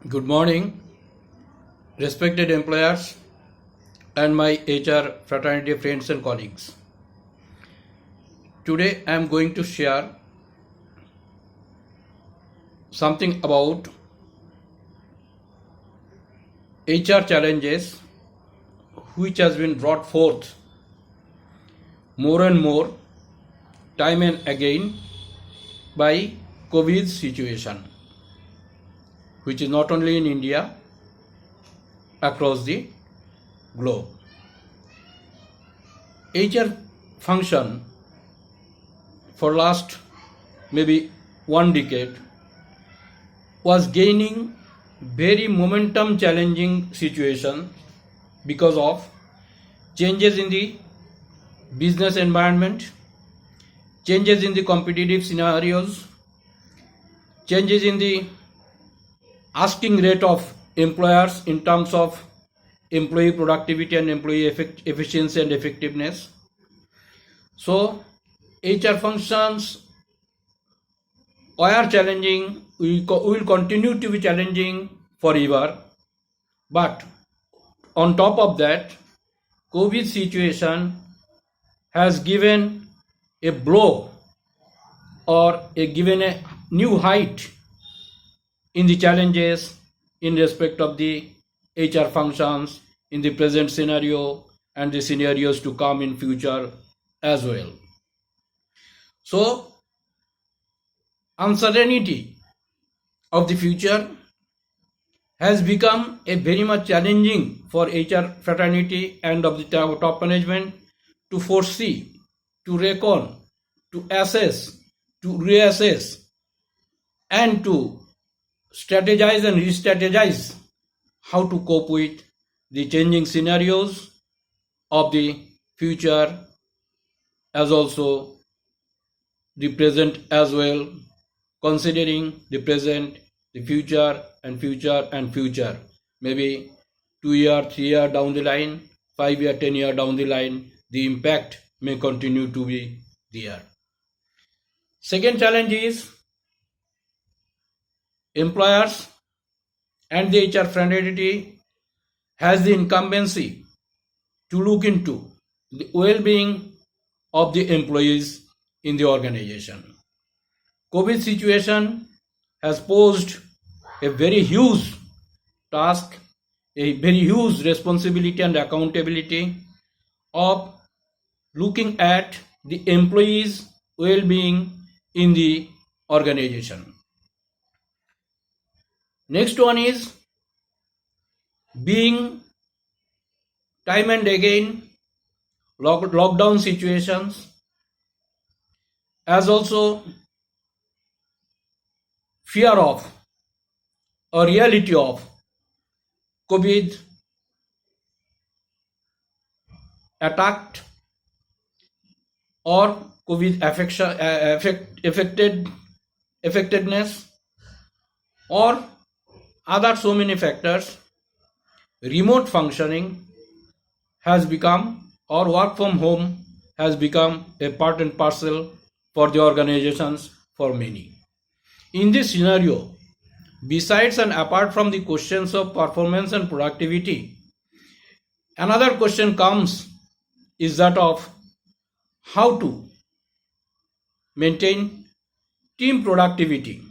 Good morning, respected employers and my HR fraternity friends and colleagues. Today I am going to share something about HR challenges which has been brought forth more and more time and again by COVID situation, which is not only in India, across the globe. HR function for last maybe 1 decade was gaining very momentum challenging situation because of changes in the business environment, changes in the competitive scenarios, changes in the asking rate of employers in terms of employee productivity and employee efficiency and effectiveness. So HR functions are challenging, will continue to be challenging forever. But on top of that, COVID situation has given a blow or given a new height in the challenges in respect of the HR functions in the present scenario and the scenarios to come in future as well. So uncertainty of the future has become a very much challenging for HR fraternity and of the top management to foresee, to reckon, to assess, to reassess, and to strategize and re-strategize how to cope with the changing scenarios of the future as also the present as well, considering the present, the future and future and future. Maybe 2 year, 3 year down the line, 5 year, 10 year down the line, the impact may continue to be there. Second challenge is employers and the HR fraternity has the incumbency to look into the well-being of the employees in the organization. COVID situation has posed a very huge task, a very huge responsibility and accountability of looking at the employees' well-being in the organization. Next one is being time and again lockdown situations, as also fear of or reality of COVID attacked or COVID affectedness or other so many factors. Remote functioning has become, or work from home has become, a part and parcel for the organizations for many. In this scenario, besides and apart from the questions of performance and productivity, another question comes is that of how to maintain team productivity.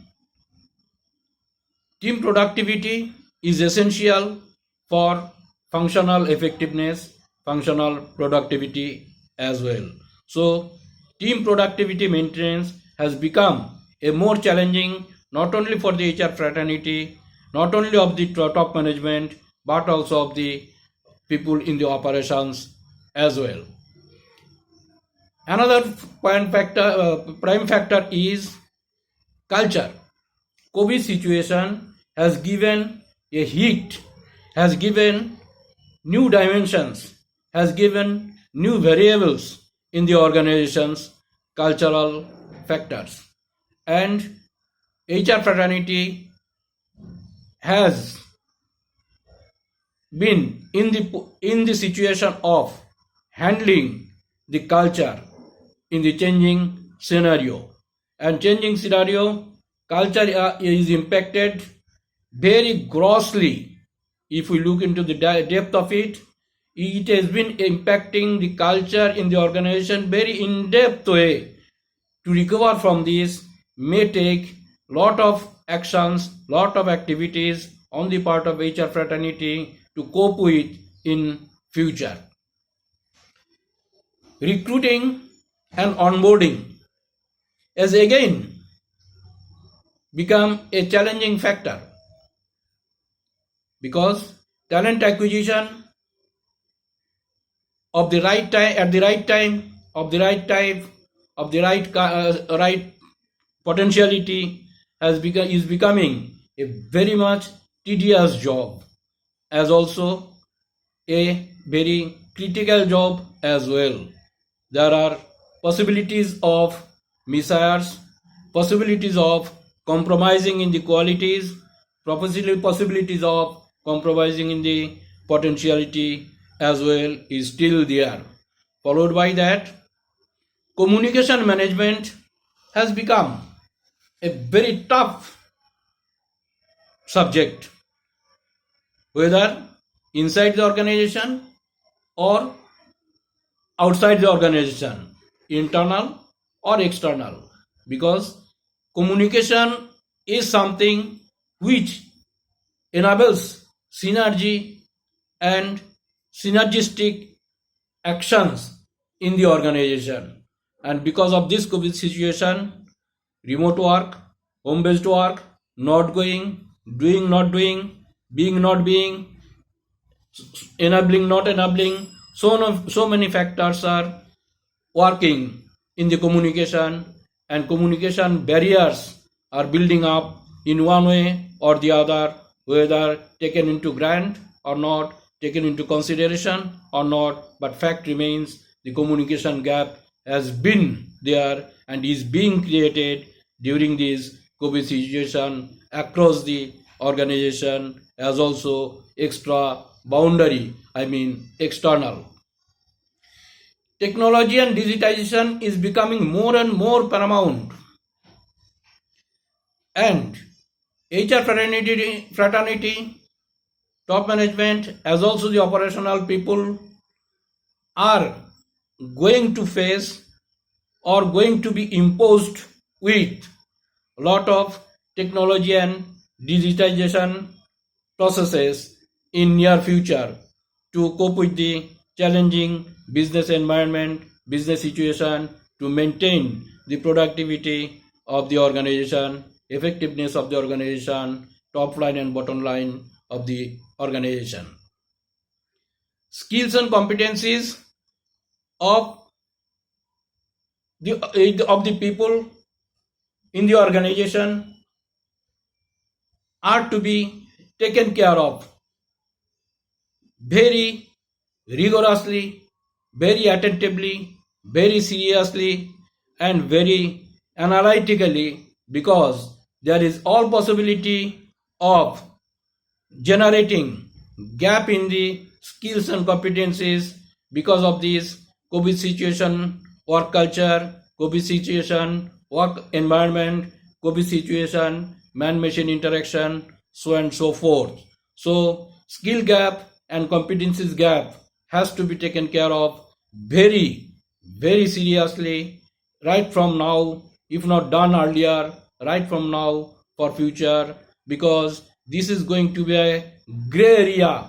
Team productivity is essential for functional effectiveness, functional productivity as well. So team productivity maintenance has become a more challenging not only for the HR fraternity, not only of the top management, but also of the people in the operations as well. Another prime factor is culture. COVID situation has given a hit, has given new dimensions, has given new variables in the organization's cultural factors. And HR fraternity has been in the situation of handling the culture in the changing scenario. And changing scenario, culture is impacted very grossly. If we look into the depth of it, it has been impacting the culture in the organization very in-depth way. To recover from this may take lot of actions, lot of activities on the part of HR fraternity to cope with in future. Recruiting and onboarding has again become a challenging factor because talent acquisition of the right time at the right time of the right type of the right potentiality is becoming a very much tedious job, as also a very critical job as well. There are possibilities of misfires, possibilities of compromising in the qualities, possibilities of compromising in the potentiality as well is still there. Followed by that, communication management has become a very tough subject, whether inside the organization or outside the organization, internal or external, because communication is something which enables synergy and synergistic actions in the organization. And because of this COVID situation, remote work, home based work, not going, doing, not doing, being, not being, enabling, not enabling, so many factors are working in the communication, and communication barriers are building up in one way or the other, whether taken into grant or not, taken into consideration or not. But fact remains, the communication gap has been there and is being created during this COVID situation across the organization, as also extra boundary, external. Technology and digitization is becoming more and more paramount, and HR fraternity, top management, as also the operational people are going to face or going to be imposed with a lot of technology and digitization processes in near future to cope with the challenging business environment, business situation, to maintain the productivity of the organization, effectiveness of the organization, top line and bottom line of the organization. Skills and competencies of the people in the organization are to be taken care of very rigorously, very attentively, very seriously, and very analytically, because there is all possibility of generating gap in the skills and competencies because of this COVID situation, work culture, COVID situation, work environment, COVID situation, man-machine interaction, so and so forth. So skill gap and competencies gap has to be taken care of very, very seriously right from now, if not done earlier, right from now for future, because this is going to be a gray area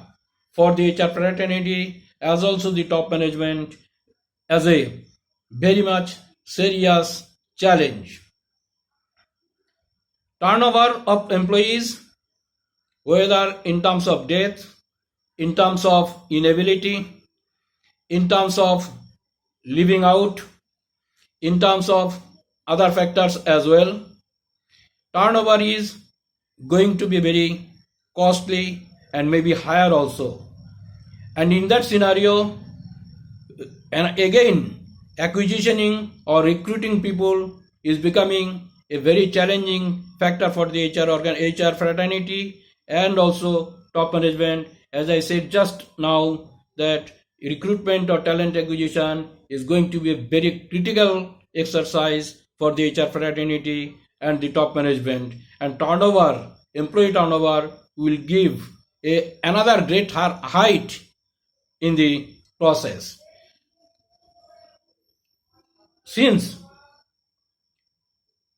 for the HR fraternity as also the top management as a very much serious challenge. Turnover of employees, whether in terms of death, in terms of inability, in terms of living out, in terms of other factors as well, turnover is going to be very costly and maybe higher also. And in that scenario, and again, acquisitioning or recruiting people is becoming a very challenging factor for the HR fraternity and also top management. As I said just now, that recruitment or talent acquisition is going to be a very critical exercise for the HR fraternity and the top management. And turnover employee turnover will give another great height in the process. Since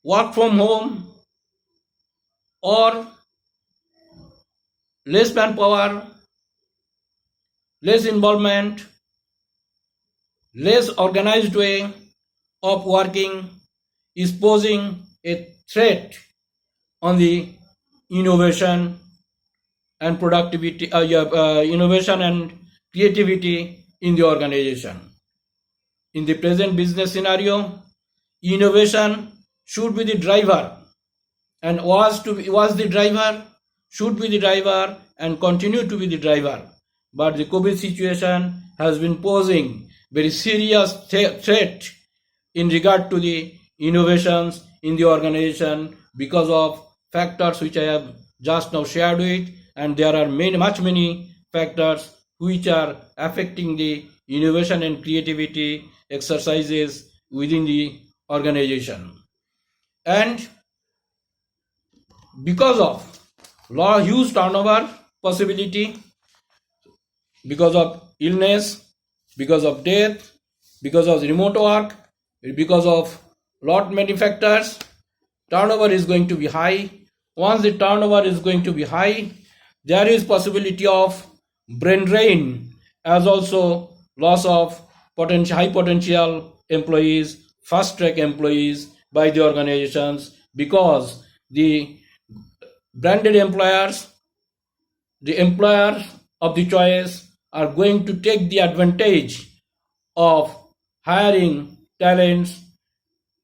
work from home or less manpower, less involvement, less organized way of working is posing a threat on the innovation and productivity, innovation and creativity in the organization. In the present business scenario, innovation should be the driver and was the driver, should be the driver and continue to be the driver. But the COVID situation has been posing very serious threat in regard to the innovations in the organization because of factors which I have just now shared with, and there are many factors which are affecting the innovation and creativity exercises within the organization. And because of huge turnover possibility, because of illness, because of death, because of remote work, because of lot many factors, turnover is going to be high. Once the turnover is going to be high, there is possibility of brain drain, as also loss of high potential employees, fast track employees by the organizations, because the branded employers, the employers of the choice, are going to take the advantage of hiring talents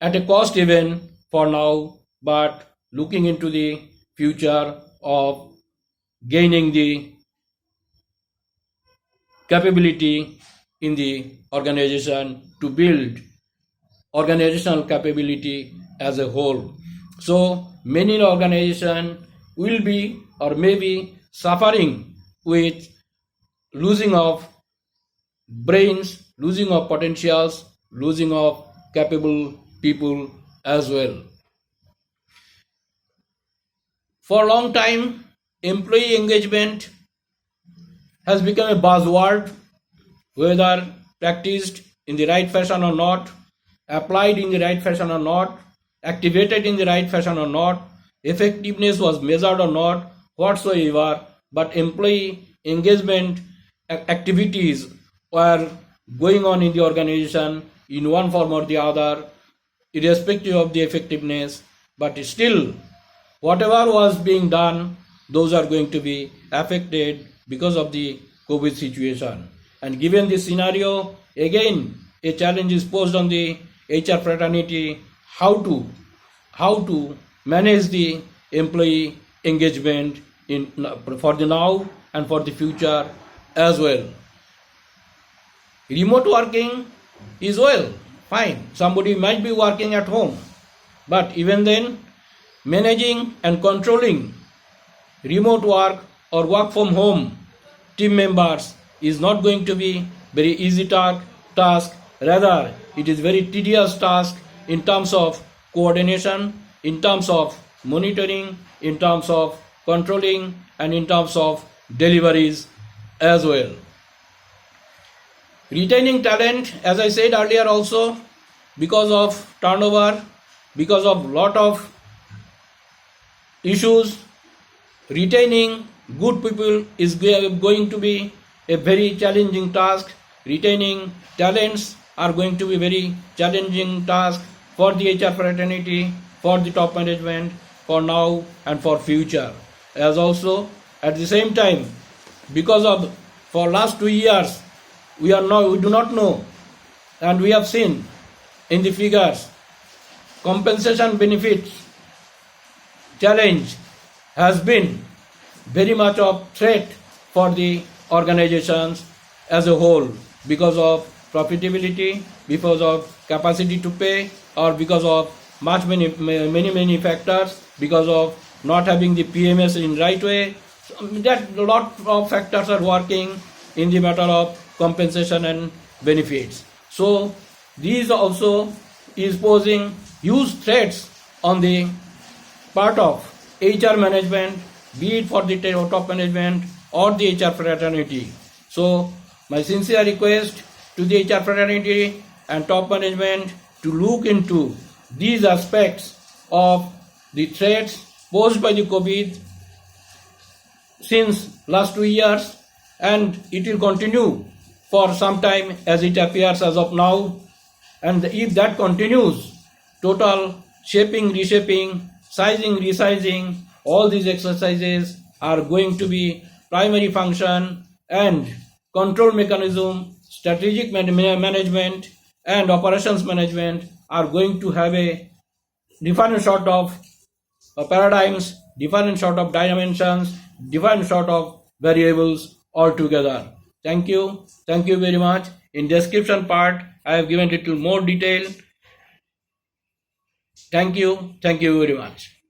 at a cost even for now, but looking into the future of gaining the capability in the organization to build organizational capability as a whole. So many organizations will be or may be suffering with losing of brains, losing of potentials, losing of capable people as well. For a long time, employee engagement has become a buzzword, whether practiced in the right fashion or not, applied in the right fashion or not, activated in the right fashion or not, effectiveness was measured or not, whatsoever, but employee engagement activities were going on in the organization in one form or the other, irrespective of the effectiveness, but still, whatever was being done, those are going to be affected because of the COVID situation. And given this scenario, again, a challenge is posed on the HR fraternity how to manage the employee engagement for the now and for the future as well. Remote working is well, fine. Somebody might be working at home, but even then, managing and controlling remote work or work from home team members is not going to be very easy task. Rather, it is very tedious task in terms of coordination, in terms of monitoring, in terms of controlling, and in terms of deliveries as well. Retaining talent, as I said earlier also, because of turnover, because of lot of issues, retaining good people is going to be a very challenging task. Retaining talents are going to be very challenging task for the HR fraternity, for the top management, for now and for future. As also at the same time, because of for last 2 years, we do not know, and we have seen in the figures, compensation benefits challenge has been very much of threat for the organizations as a whole, because of profitability, because of capacity to pay, or because of many factors, because of not having the PMS in right way. That a lot of factors are working in the matter of compensation and benefits. So these also is posing huge threats on the part of HR management, be it for the top management or the HR fraternity. So my sincere request to the HR fraternity and top management to look into these aspects of the threats posed by the COVID since last 2 years, and it will continue for some time as it appears as of now. And if that continues, total shaping, reshaping, sizing, resizing, all these exercises are going to be primary function, and control mechanism, strategic management and operations management are going to have a different sort of paradigms, different sort of dimensions, different sort of variables altogether. Thank you. Thank you very much. In description part, I have given little more detail. Thank you. Thank you very much.